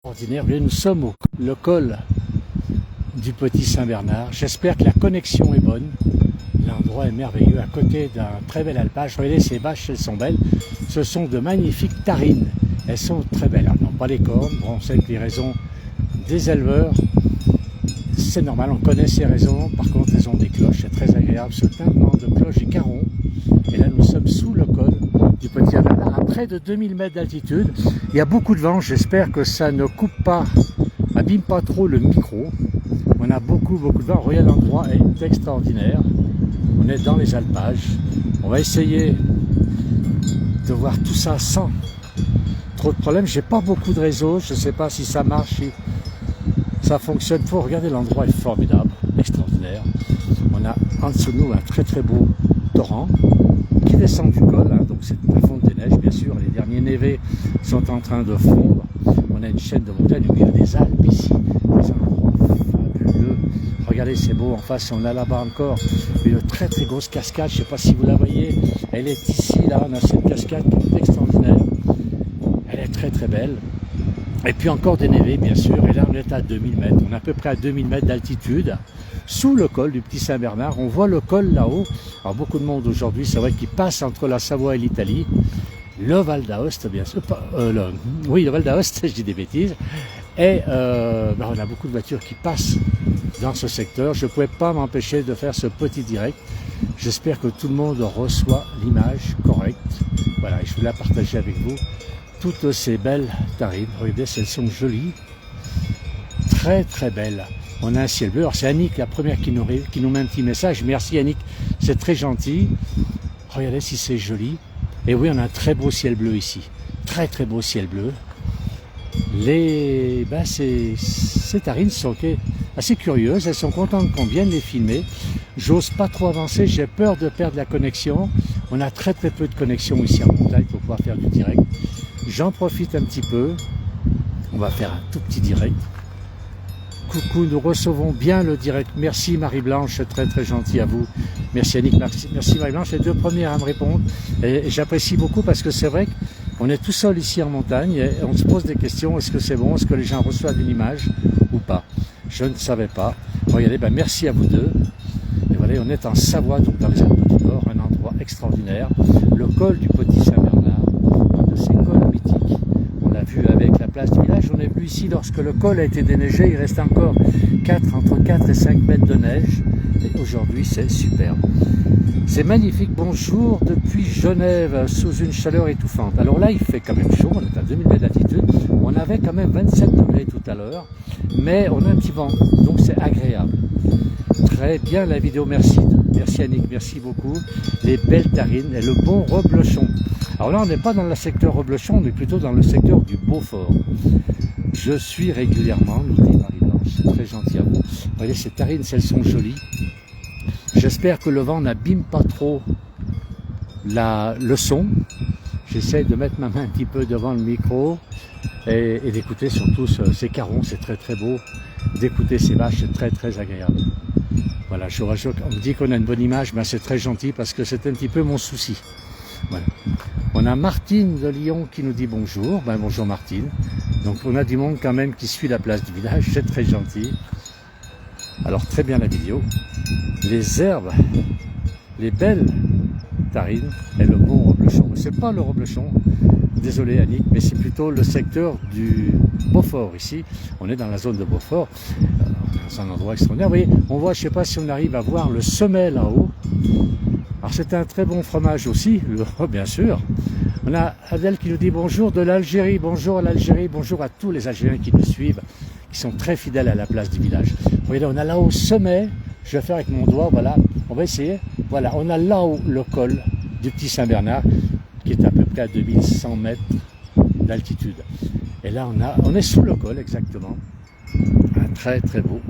Ordinaire, bien, nous sommes au le col du Petit Saint-Bernard. J'espère que la connexion est bonne. L'endroit est merveilleux, à côté d'un très bel alpage. Regardez ces vaches, elles sont belles. Ce sont de magnifiques tarines. Elles sont très belles. Elles n'ont pas les cornes. Bon, on sait que les raisons des éleveurs, c'est normal, on connaît ces raisons. Par contre, elles ont des cloches. C'est très agréable, ce tintement de cloches et carons. Et là, nous sommes sous le col du Petit Saint-Bernard, à près de 2000 mètres d'altitude. Il y a beaucoup de vent. J'espère que ça ne coupe pas, abîme pas trop le micro. On a beaucoup de vent. Regardez, l'endroit est extraordinaire. On est dans les alpages. On va essayer de voir tout ça sans trop de problèmes. J'ai pas beaucoup de réseau. Je ne sais pas si ça marche, si ça fonctionne. Faut regarder, l'endroit est formidable, extraordinaire. On a en dessous de nous un très beau torrent qui descend du col. Donc c'est la fonte des neiges, bien sûr. Les derniers névés sont en train de fondre. On a une chaîne de montagnes au milieu des Alpes ici. Des endroits fabuleux. Regardez, c'est beau. En face, on a là-bas encore une très grosse cascade. Je ne sais pas si vous la voyez. Elle est ici, là. On a cette cascade qui est extraordinaire. Elle est très belle. Et puis encore des névés, bien sûr. Et là, on est à 2000 mètres. On est à peu près à 2000 mètres d'altitude. Sous le col du Petit Saint-Bernard. On voit le col là-haut. Alors, beaucoup de monde aujourd'hui, c'est vrai, qui passe entre la Savoie et l'Italie. Le Val d'Aoste, bien sûr. Oui, le Val d'Aoste, je dis des bêtises. Et on a beaucoup de voitures qui passent dans ce secteur. Je ne pouvais pas m'empêcher de faire ce petit direct. J'espère que tout le monde reçoit l'image correcte. Voilà, et je voulais la partager avec vous. Toutes ces belles tarines. Regardez, elles sont jolies. Très belles. On a un ciel bleu. Alors c'est Annick, la première qui nous met un petit message. Merci Annick, c'est très gentil. Regardez si c'est joli. Et oui, on a un très beau ciel bleu ici. Très beau ciel bleu. Ces tarines sont assez curieuses. Elles sont contentes qu'on vienne les filmer. J'ose pas trop avancer. J'ai peur de perdre la connexion. On a très peu de connexion ici en montagne pour pouvoir faire du direct. J'en profite un petit peu. On va faire un tout petit direct. Coucou, nous recevons bien le direct. Merci Marie-Blanche, très gentil à vous. Merci Annick, merci Marie-Blanche, les deux premières à me répondre. Et j'apprécie beaucoup parce que c'est vrai qu'on est tout seul ici en montagne et on se pose des questions. Est-ce que c'est bon? Est-ce que les gens reçoivent une image ou pas? Je ne savais pas. Regardez, merci à vous deux. Et voilà, on est en Savoie, donc dans les Alpes du Nord, un endroit extraordinaire. Le col du Petit Saint-Bernard, un de ces cols mythiques. On l'a vu avec la place du village. On est venu ici lorsque le col a été déneigé. Il reste encore entre 4 et 5 mètres de neige. Et aujourd'hui, c'est superbe. C'est magnifique. Bonjour depuis Genève, sous une chaleur étouffante. Alors là, il fait quand même chaud. On est à 2000 mètres d'altitude. On avait quand même 27 degrés tout à l'heure. Mais on a un petit vent. Donc c'est agréable. Très bien la vidéo. Merci. Merci Annick. Merci beaucoup. Les belles tarines et le bon reblochon. Alors là, on n'est pas dans le secteur reblochon, on est plutôt dans le secteur du Beaufort. Je suis régulièrement, nous dit Marie-Blanche, c'est très gentil à vous. Vous voyez, ces tarines, elles sont jolies. J'espère que le vent n'abîme pas trop le son. J'essaie de mettre ma main un petit peu devant le micro et d'écouter surtout ces carons, c'est très beau. D'écouter ces vaches, c'est très agréable. Voilà, on me dit qu'on a une bonne image, mais c'est très gentil parce que c'est un petit peu mon souci. Voilà. On a Martine de Lyon qui nous dit bonjour. Bonjour Martine. Donc on a du monde quand même qui suit la place du village. C'est très gentil. Alors très bien la vidéo. Les herbes, les belles tarines et le bon reblochon. C'est pas le reblochon. Désolé Annick, mais c'est plutôt le secteur du Beaufort ici. On est dans la zone de Beaufort. C'est un endroit extraordinaire. Vous voyez, on voit, je ne sais pas si on arrive à voir le sommet là-haut. Alors c'est un très bon fromage aussi, bien sûr. On a Adèle qui nous dit bonjour de l'Algérie, bonjour à l'Algérie, bonjour à tous les Algériens qui nous suivent, qui sont très fidèles à la place du village. Regardez, on a là au sommet, je vais faire avec mon doigt, voilà, on va essayer. Voilà, on a là-haut le col du Petit Saint-Bernard, qui est à peu près à 2100 mètres d'altitude. Et là, on est sous le col exactement. Un très beau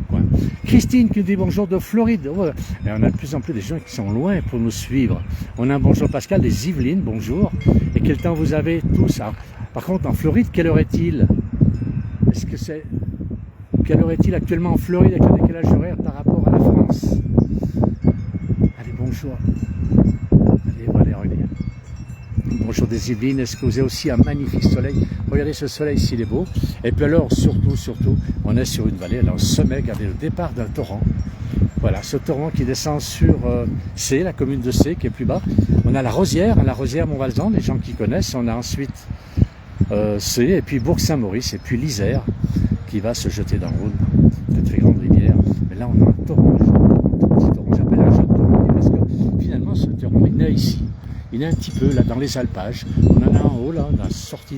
coin. Christine qui nous dit bonjour de Floride. Oh, et on a de plus en plus des gens qui sont loin pour nous suivre. On a un bonjour Pascal des Yvelines, bonjour. Et quel temps vous avez tous? Alors, par contre, en Floride, quelle heure est-il? Quelle heure est-il actuellement en Floride avec le décalage horaire par rapport à la France? Allez, bonjour. Allez, regardez. bonjour des Yvelines, est-ce que vous avez aussi un magnifique soleil? Regardez ce soleil s'il est beau. Et puis alors, surtout, on est sur une vallée, là, au sommet, regardez le départ d'un torrent. Voilà, ce torrent qui descend sur C, la commune de C, qui est plus bas. On a la Rosière Montvalzan, les gens qui connaissent. On a ensuite C, et puis Bourg-Saint-Maurice, et puis l'Isère, qui va se jeter dans le Rhône, de très grande rivière. Mais là, on a un torrent, un petit torrent, j'appelle un jeune torrent, parce que finalement, ce torrent, il naît ici. Il est un petit peu là dans les alpages. On en a en haut, là, on a sorti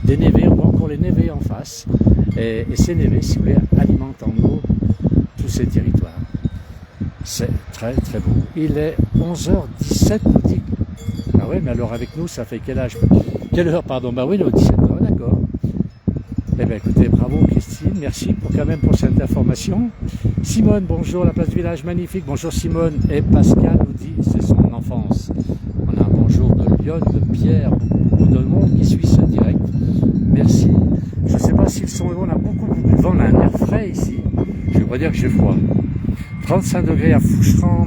des névés, on voit encore les névés en face. Et ces névés, si vous voulez, alimentent en eau tous ces territoires. C'est très très beau. Il est 11h17, nous dit. Ah ouais, mais alors avec nous, ça fait quel âge? Quelle heure, pardon? Bah oui, il est 17h, d'accord. Eh bien écoutez, bravo Christine, merci quand même pour cette information. Simone, bonjour, la place du village, magnifique. Bonjour Simone. Et Pascal nous dit, c'est son enfance. On a un bonjour de Lyon, de Pierre, beaucoup de monde qui suit ce direct. Merci. Je ne sais pas si le son est bon, on a beaucoup de vent, on a un air frais ici. Je ne veux pas dire que j'ai froid. 35 degrés à Foucheran,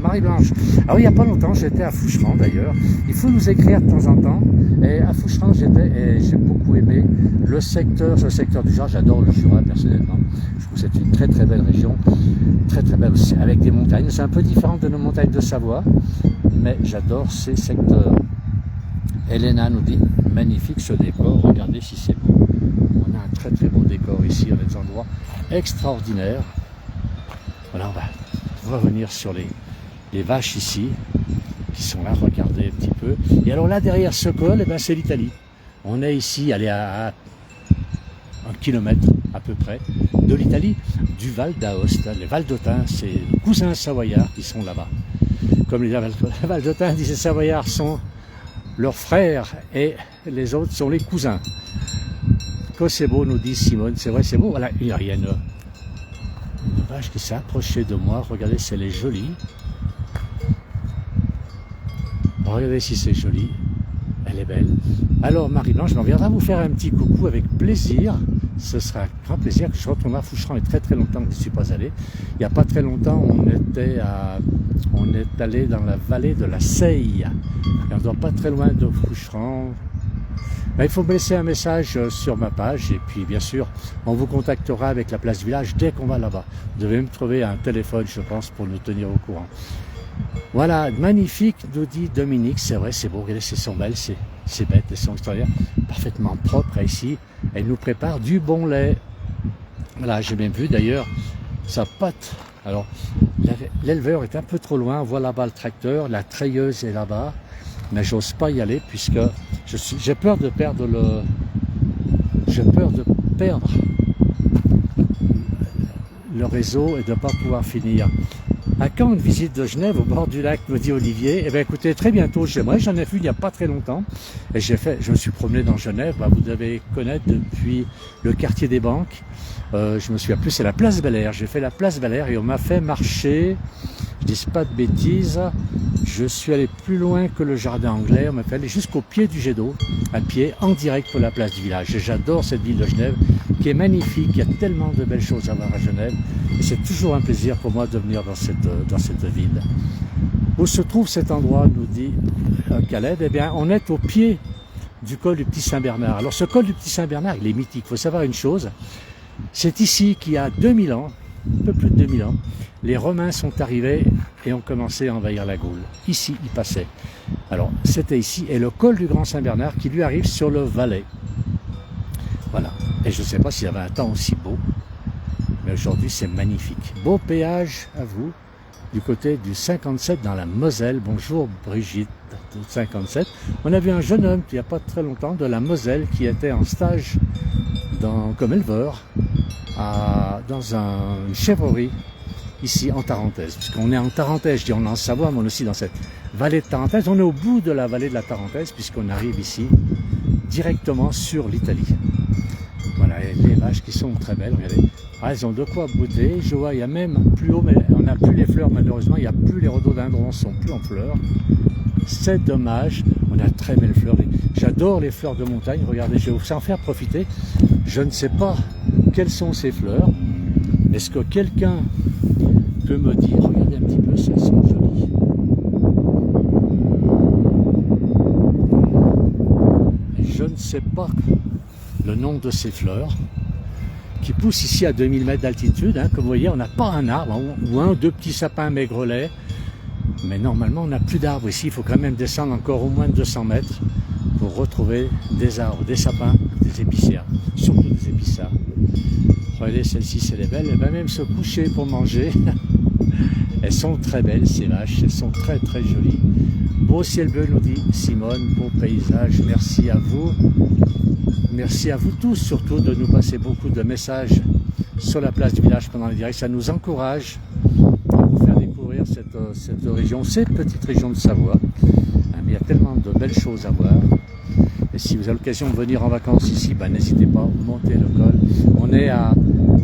Marie-Blanche. Ah oui, il n'y a pas longtemps, j'étais à Foucheran d'ailleurs. Il faut nous écrire de temps en temps. Et à Foucheran, j'étais et j'ai beaucoup aimé le secteur du Jura. J'adore le Jura personnellement. Je trouve que c'est une très très belle région. Très très belle aussi, avec des montagnes. C'est un peu différent de nos montagnes de Savoie. Mais j'adore ces secteurs. Elena nous dit, magnifique ce décor. Regardez si c'est beau. On a un très très beau décor ici. On a des endroits extraordinaires. Voilà, on va revenir sur les vaches ici, qui sont là, regardez un petit peu. Et alors là, derrière ce col, eh ben, c'est l'Italie. On est ici, allez, à 1 kilomètre à peu près de l'Italie, du Val d'Aoste. Les Valdôtains, c'est les cousins savoyards qui sont là-bas. Comme les Valdôtains disent, les Savoyards sont leurs frères et les autres sont les cousins. Que c'est beau, nous dit Simone. C'est vrai, c'est beau. Voilà, il y a une vache qui s'est approchée de moi. Regardez si elle est jolie. Regardez si c'est joli. Elle est belle. Alors Marie-Blanche, on viendra vous faire un petit coucou avec plaisir. Ce sera un grand plaisir que je retourne à Foucheran. Il y a très très longtemps que je ne suis pas allé. Il n'y a pas très longtemps, on est allé dans la vallée de la Seille. Et on ne doit pas très loin de Foucheran. Ben, il faut me laisser un message sur ma page et puis bien sûr on vous contactera avec la place du village dès qu'on va là-bas. Vous devez me trouver un téléphone je pense pour nous tenir au courant. Voilà, magnifique nous dit Dominique, c'est vrai c'est beau, regardez, elles sont belles, c'est bête, elles sont extraordinaires, parfaitement propres ici. Elle nous prépare du bon lait. Voilà, j'ai bien vu d'ailleurs sa pâte. Alors l'éleveur est un peu trop loin, on voit là-bas le tracteur, la treilleuse est là-bas. Mais j'ose pas y aller puisque j'ai peur de perdre le réseau et de ne pas pouvoir finir. À quand une visite de Genève au bord du lac, me dit Olivier? Eh bien écoutez, très bientôt j'aimerais, j'en ai vu il n'y a pas très longtemps. Et je me suis promené dans Genève, vous devez connaître depuis le quartier des banques. Je me souviens plus, c'est la place Bel-Air. J'ai fait la place Bel-Air et on m'a fait marcher, je dis pas de bêtises, je suis allé plus loin que le jardin anglais, on m'a fait aller jusqu'au pied du jet d'eau, à pied, en direct pour la place du village. Et j'adore cette ville de Genève, qui est magnifique, il y a tellement de belles choses à voir à Genève. Et c'est toujours un plaisir pour moi de venir dans cette ville. Où se trouve cet endroit, nous dit Caleb? Eh bien, on est au pied du col du Petit Saint-Bernard. Alors ce col du Petit Saint-Bernard, il est mythique. Il faut savoir une chose, c'est ici qu'il y a 2000 ans, un peu plus de 2000 ans, les Romains sont arrivés et ont commencé à envahir la Gaule. Ici, ils passaient. Alors, c'était ici. Et le col du Grand Saint-Bernard qui lui arrive sur le Valais. Voilà. Et je ne sais pas s'il y avait un temps aussi beau. Mais aujourd'hui, c'est magnifique. Beau péage à vous. Du côté du 57 dans la Moselle. Bonjour Brigitte, 57. On a vu un jeune homme, il n'y a pas très longtemps, de la Moselle qui était en stage comme éleveur dans une chèvrerie ici en Tarentaise. Puisqu'on est en Tarentaise, je dis on est en Savoie, mais on est aussi dans cette vallée de Tarentaise. On est au bout de la vallée de la Tarentaise puisqu'on arrive ici directement sur l'Italie. Voilà, et les vaches qui sont très belles, regardez. Ah, elles ont de quoi bouter. Je vois, il y a même plus haut, mais on n'a plus les fleurs malheureusement. Il n'y a plus les rhododendrons, ne sont plus en fleurs. C'est dommage. On a de très belles fleurs. J'adore les fleurs de montagne. Regardez, je vais vous en faire profiter. Je ne sais pas quelles sont ces fleurs. Est-ce que quelqu'un peut me dire? Regardez un petit peu, elles sont jolies. sais pas le nom de ces fleurs qui poussent ici à 2000 mètres d'altitude. Hein. Comme vous voyez, on n'a pas un arbre ou un ou deux petits sapins maigrelets. Mais normalement, on n'a plus d'arbres ici. Il faut quand même descendre encore au moins de 200 mètres pour retrouver des arbres, des sapins, des épicéas, surtout des épicéas. Regardez, celle-ci, c'est les belles. Elle va même se coucher pour manger. Elles sont très belles, ces vaches. Elles sont très, très jolies. Beau ciel bleu, nous dit Simone. Beau paysage. Merci à vous. Merci à vous tous, surtout, de nous passer beaucoup de messages sur la place du village pendant les directs. Ça nous encourage à vous faire découvrir cette région, cette petite région de Savoie. Mais il y a tellement de belles choses à voir. Et si vous avez l'occasion de venir en vacances ici, ben, n'hésitez pas, montez le col. On est à,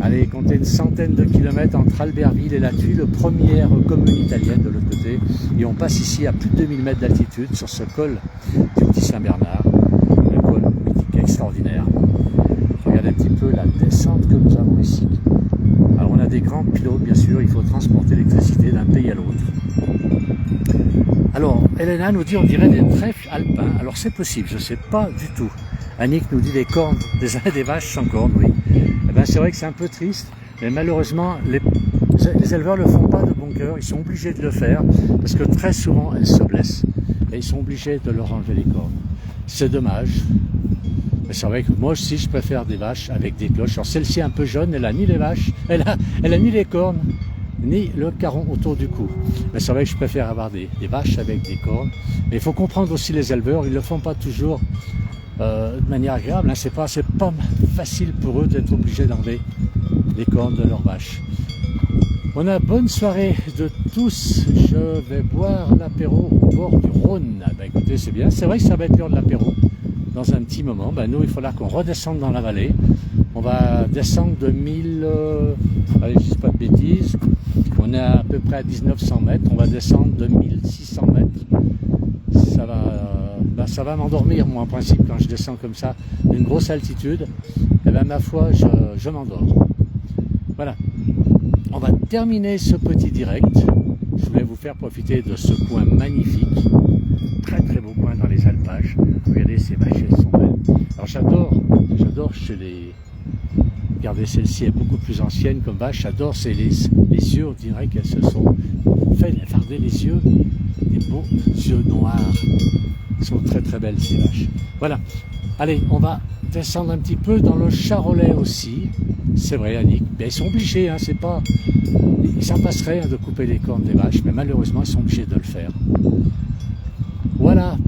allez, compter une centaine de kilomètres entre Albertville et La Tuile, première commune italienne de l'autre côté. Et on passe ici à plus de 2000 mètres d'altitude sur ce col du Petit Saint-Bernard. Un col mythique extraordinaire. Regardez un petit peu la descente que nous avons ici. Alors on a des grands pilotes, bien sûr, il faut transporter l'électricité d'un pays à l'autre. Alors, Elena nous dit, on dirait des trèfles alpins. Alors c'est possible, je ne sais pas du tout. Annick nous dit des cornes, des vaches sans cornes, oui. Eh bien, c'est vrai que c'est un peu triste, mais malheureusement, les éleveurs ne le font pas de bon cœur. Ils sont obligés de le faire, parce que très souvent, elles se blessent. Et ils sont obligés de leur enlever les cornes. C'est dommage. Mais c'est vrai que moi aussi, je préfère des vaches avec des cloches. Alors celle-ci est un peu jaune, elle a ni les vaches, elle a ni les cornes, ni le caron autour du cou. Mais c'est vrai que je préfère avoir des vaches avec des cornes. Mais il faut comprendre aussi les éleveurs, ils ne le font pas toujours de manière agréable. Hein. C'est pas facile pour eux d'être obligés d'enlever les cornes de leurs vaches. On a bonne soirée de tous. Je vais boire l'apéro au bord du Rhône. Ben, écoutez, c'est bien. C'est vrai que ça va être l'heure de l'apéro dans un petit moment. Ben, nous, il faudra qu'on redescende dans la vallée. On va descendre de 1000... allez, je ne dis pas de bêtises. On est à peu près à 1900 mètres. On va descendre de 1600 mètres. Ça va m'endormir, moi, en principe, quand je descends comme ça, d'une grosse altitude. Et bien, ma foi, je m'endors. Voilà. On va terminer ce petit direct. Je voulais vous faire profiter de ce coin magnifique. Très, très beau coin dans les alpages. Regardez, ces vaches, elles sont belles. Alors, j'adore chez les... Regardez, celle-ci est beaucoup plus ancienne comme vache. J'adore, c'est les yeux, on dirait qu'elles se sont fait farder les yeux. Des beaux yeux noirs. Elles sont très très belles ces vaches. Voilà. Allez, on va descendre un petit peu dans le Charolais aussi. C'est vrai, Annick. Mais ils sont obligés, hein, c'est pas... Ça passerait hein, de couper les cornes des vaches, mais malheureusement, ils sont obligés de le faire. Voilà.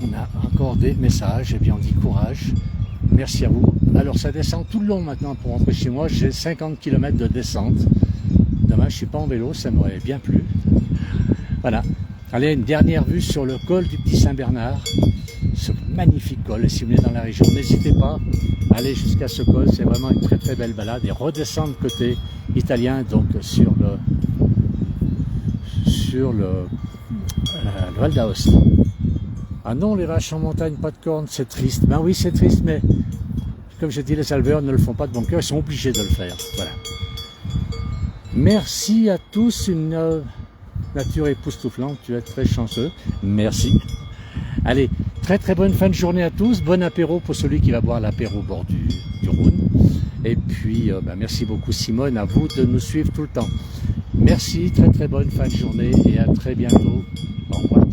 On a encore des messages. Eh bien, on dit courage. Merci à vous. Alors, ça descend tout le long maintenant pour rentrer chez moi. J'ai 50 km de descente. Dommage, je ne suis pas en vélo, ça m'aurait bien plu. Voilà. Allez, une dernière vue sur le col du Petit Saint-Bernard. Ce magnifique col. Et si vous venez dans la région, n'hésitez pas à aller jusqu'à ce col. C'est vraiment une très très belle balade. Et redescendre côté italien, donc sur le Val d'Aoste. Ah non, les vaches en montagne, pas de cornes, c'est triste. Ben oui, c'est triste, mais comme je dis, les éleveurs ne le font pas de bon cœur. Ils sont obligés de le faire. Voilà. Merci à tous. Une nature époustouflante. Tu es très chanceux. Merci. Allez, très très bonne fin de journée à tous. Bon apéro pour celui qui va boire l'apéro au bord du Rhône. Et puis, merci beaucoup Simone, à vous de nous suivre tout le temps. Merci, très très bonne fin de journée et à très bientôt. Au revoir.